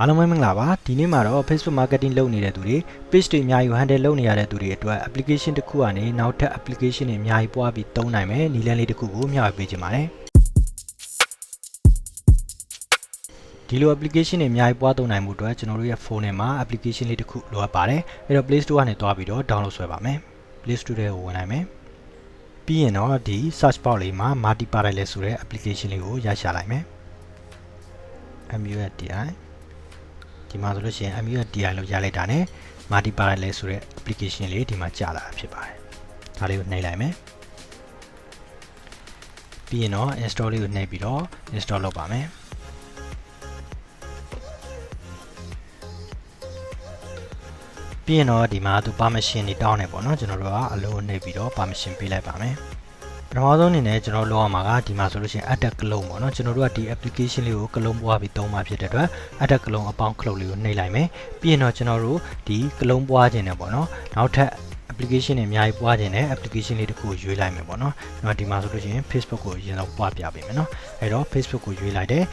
အားလုံးပဲမင်္ဂလာပါဒီနေ့မှာတော့ Facebook marketing လုပ်နေတဲ့သူတွေ page တွေအများကြီး handle လုပ်နေရတဲ့သူတွေအတွက် application တစ်ခုကနေနောက်ထပ် application တွေအများကြီးပွားပြီးသုံးနိုင်မယ်နည်းလမ်းလေးတစ်ခုကိုမျှဝေပေးချင်ပါတယ်ဒီလို application တွေအများကြီးပွားသုံးနိုင်မှုအတွက်ကျွန်တော်တို့ရဲ့ဖုန်းထဲမှာ application လေးတစ်ခုလိုအပ်ပါတယ်အဲ့တော့ Play Store ကနေတွားပြီးတော့ download ဆွဲပါမယ် Play Store ထဲကိုဝင်နိုင်မယ်ပြီးရင်တော့ဒီ search box လေးမှာ 𝚘𝚊𝚗𝚒𝚗𝚆𝚊𝚝 ဆိုတဲ့ application လေးကိုရရှာလိုက်မယ် 𝚘𝚊𝚗𝚗𝚆𝚊𝚝 ဒီမှာဆိုလို့ရှိရင် 𝚘𝚊𝚗𝚗 လို့ရလိုက်တာနဲ့ 𝚘𝚊𝚗𝚗𝚆𝚊𝚝 ဆိုတဲ့ application လေးဒီမှာကြာလာတာဖြစ်ပါတယ်ဒါလေးကိုနှိပ်လိုက်မယ်ပြီးရင်တော့ install လေးကိုနှိပ်ပြီးတော့ install လုပ်ပါမယ်ပြီးရင်တော့ဒီမှာသူ permission တွေတောင်းတယ်ပေါ့နော်ကျွန်တော်တို့ကအလုံးနှိပ်ပြီးတော့ permission ပေးလိုက်ပါမယ်ပထမဆုံးအနေနဲ့ကျွန်တော်လုပ်ရမှာကဒီမှာဆိုလို့ရှိရင် add ကလုံးပေါ့နော်ကျွန်တော်တို့ကဒီ application လေးကိုကလုံးပွားပြီးသုံးမှာဖြစ်တဲ့အတွက် add ကလုံးအပေါင်းခလုတ်လေးကိုနှိပ်လိုက်မယ်ပြီးရင်တော့ကျွန်တော်တို့ဒီကလုံးပွားခြင်းနဲ့ပေါ့နော်နောက်ထပ် application တွေအများကြီးပွားခြင်းနဲ့ application လေးတစ်ခုကိုရွေးလိုက်မယ်ပေါ့နော်ကျွန်တော်ဒီမှာဆိုလို့ရှိရင် Facebook ကိုအရင်ဆုံးပွားပြပေးမယ်နော်အဲ့တော့ Facebook ကိုရွေးလိုက်တယ်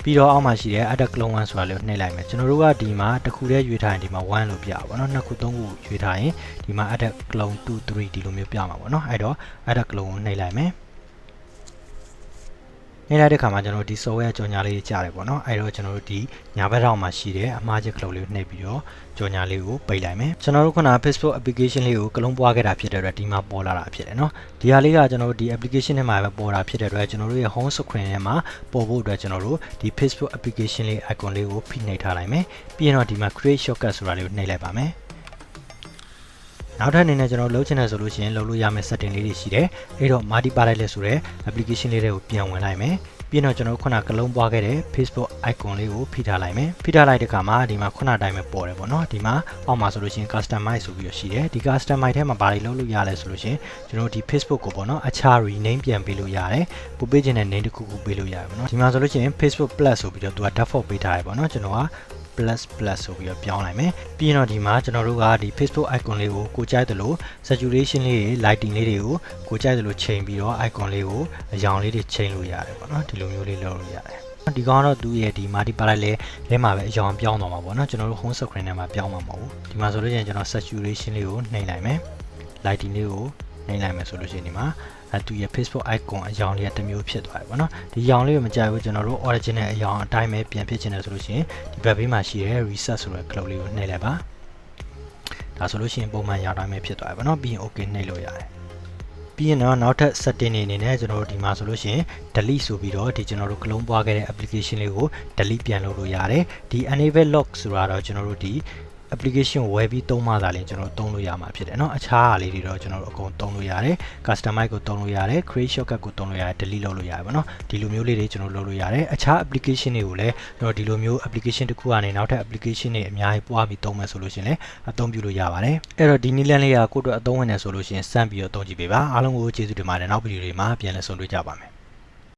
ပြီးတော့အောက်မှာရှိတဲ့ add ကလုံး1ဆိုတာလေးကိုနှိပ်လိုက်မယ်ကျွန်တော်တို့ကဒီမှာတစ်ခုတည်းရွေးထားရင်ဒီမှာ1လို့ပြပါပေါ့နော်နှစ်ခုသုံးခုရွေးထားရင်ဒီမှာ add ကလုံး2 3ဒီလိုမျိုးပြမှာပေါ့နော်အဲ့တော့ add ကလုံးကိုနှိပ်လိုက်မယ်နှိပ်လိုက်တဲ့အခါမှာကျွန်တော်တို့ဒီ software ကြော်ညာလေးတွေကြားတယ်ပေါ့နော်အဲ့တော့ကျွန်တော်တို့ဒီညာဘက်ထောင်မှာရှိတဲ့အမှားချက်ကလုံးလေးကိုနှိပ်ပြီးတော့ကြော်ညာလေးကိုပိတ်လိုက်မယ်ကျွန်တော်တို့ခုန Facebook application လေးကိုကလုံးပွားခဲ့တာဖြစ်တဲ့အတွက်ဒီမှာပေါ်လာတာဖြစ်တယ်နော်ဒီဟာလေးကကျွန်တော်တို့ဒီ application ထဲမှာပဲပေါ်တာဖြစ်တဲ့အတွက်ကျွန်တော်တို့ရဲ့ home screen ထဲမှာပေါ်ဖို့အတွက်ကျွန်တော်တို့ဒီ Facebook application လေး icon လေးကိုဖိနှိပ်ထားလိုက်မယ်ပြီးရင်တော့ဒီမှာ create shortcut ဆိုတာလေးကိုနှိပ်လိုက်ပါမယ်နောက်ထပ်အနေနဲ့ကျွန်တော်လုပ်ချင်တယ်ဆိုလို့ရှိရင်လုပ်လို့ရမယ့် setting လေးတွေရှိတယ်အဲ့တော့ 𝚘𝚊𝚗𝚗𝚆𝚊𝚝 ဆိုတဲ့ application လေးတွေကိုပြန်ဝင်လိုက်မယ်ပြီးတော့ကျွန်တော်ခုနကလုံးပွားခဲ့တဲ့ Facebook icon လေးကိုဖိထားလိုက်မယ်ဖိထားလိုက်တဲ့အခါမှာဒီမှာခုနအတိုင်းပဲပေါ်တယ်ပေါ့နော်ဒီမှာအောက်မှာဆိုလို့ရှိရင် customize ဆိုပြီးတော့ရှိတယ်ဒီ customize ထဲမှာဘာတွေလုပ်လို့ရလဲဆိုလို့ရှိရင်ကျွန်တော်ဒီ Facebook ကိုပေါ့နော်အခြား rename ပြန်ပေးလို့ရတယ်ပို့ပေးခြင်းတဲ့ name တစ်ခုခုပေးလို့ရတယ်ပေါ့နော်ဒီမှာဆိုလို့ရှိရင် Facebook Plus ဆိုပြီးတော့သူက default ပေးထားတယ်ပေါ့နော်ကျွန်တော်ကplus ဆိုပြီးတော့ပြောင်းလိုက်မယ်ပြီးရင်တော့ဒီမှာကျွန်တော်တို့ကဒီ Facebook icon လေးကိုကိုကြိုက်သလို saturation လေးတွေ lighting လေးတွေကိုကိုကြိုက်သလိုချိန်ပြီးတော့ icon လေးကိုအရောင်လေးတွေချိန်လို့ရတယ်ပေါ့နော်ဒီလိုမျိုးလေးလုပ်လို့ရတယ်ဒီကောင်တော့သူ့ရဲ့ဒီ 𝚘𝚊𝚗𝚗 ထဲမှာပဲအရောင်ပြောင်းသွားမှာပေါ့နော်ကျွန်တော်တို့ home screen ထဲမှာပြောင်းမှာမဟုတ်ဘူးဒီမှာဆိုလို့ရှိရင်ကျွန်တော် saturation လေးကိုနှိပ်လိုက်မယ် lighting လေးကိုနှိပ်လိုက်မယ်ဆိုလို့ရှိရင်ဒီမှာသူရဲ့ Facebook icon အရောင်လေးကတစ်မျိုးဖြစ်သွားပြီပေါ့နော်ဒီရောင်လေးကိုမကြိုက်ဘူးကျွန်တော်တို့ original အရောင်အတိုင်းပဲပြန်ဖြစ်ချင်တယ်ဆိုလို့ရှိရင်ဒီဘက်ဘေးမှာရှိတဲ့ reset ဆိုတဲ့ cloud လေးကိုနှိပ်လိုက်ပါဒါဆိုလို့ရှိရင်ပုံမှန်ရောင်တိုင်းပဲဖြစ်သွားပြီပေါ့နော်ပြီးရင် okay နှိပ်လို့ရတယ်ပြီးရင်တော့နောက်ထပ် setting တွေအနေနဲ့ကျွန်တော်တို့ဒီမှာဆိုလို့ရှိရင် delete ဆိုပြီးတော့ဒီကျွန်တော်တို့ကလုံးပွားခဲ့တဲ့ application လေးကို delete ပြန်လုပ်လို့ရတယ်ဒီ enable lock ဆိုတာတော့ကျွန်တော်တို့ဒီapplication ကိုဝယ်ပြီးသုံးမှသာလျှင်ကျွန်တော်တို့သုံးလို့ရမှာဖြစ်တယ်เนาะအခြားဟာလေးတွေတော့ကျွန်တော်တို့အကုန်သုံးလို့ရတယ် customize ကိုသုံးလို့ရတယ် create shortcut ကိုသုံးလို့ရတယ် delete လုပ်လို့ရတယ်ပေါ့เนาะဒီလိုမျိုးလေးတွေကျွန်တော်လုပ်လို့ရတယ်အခြား application တွေကိုလည်းကျွန်တော်ဒီလိုမျိုး application တစ်ခုကနေနောက်ထပ် application တွေအများကြီးပွားပြီးသုံးမယ်ဆိုလို့ရှိရင်လည်းအသုံးပြုလို့ရပါတယ်အဲ့တော့ဒီနည်းလမ်းလေးကကိုယ့်အတွက်အသုံးဝင်တယ်ဆိုလို့ရှိရင်စမ်းပြီးတော့သုံးကြည့်ပေးပါအားလုံးကိုကျေးဇူးတင်ပါတယ်နောက်ဗီဒီယိုတွေမှာပြန်လည်ဆုံတွေ့ကြပါမယ်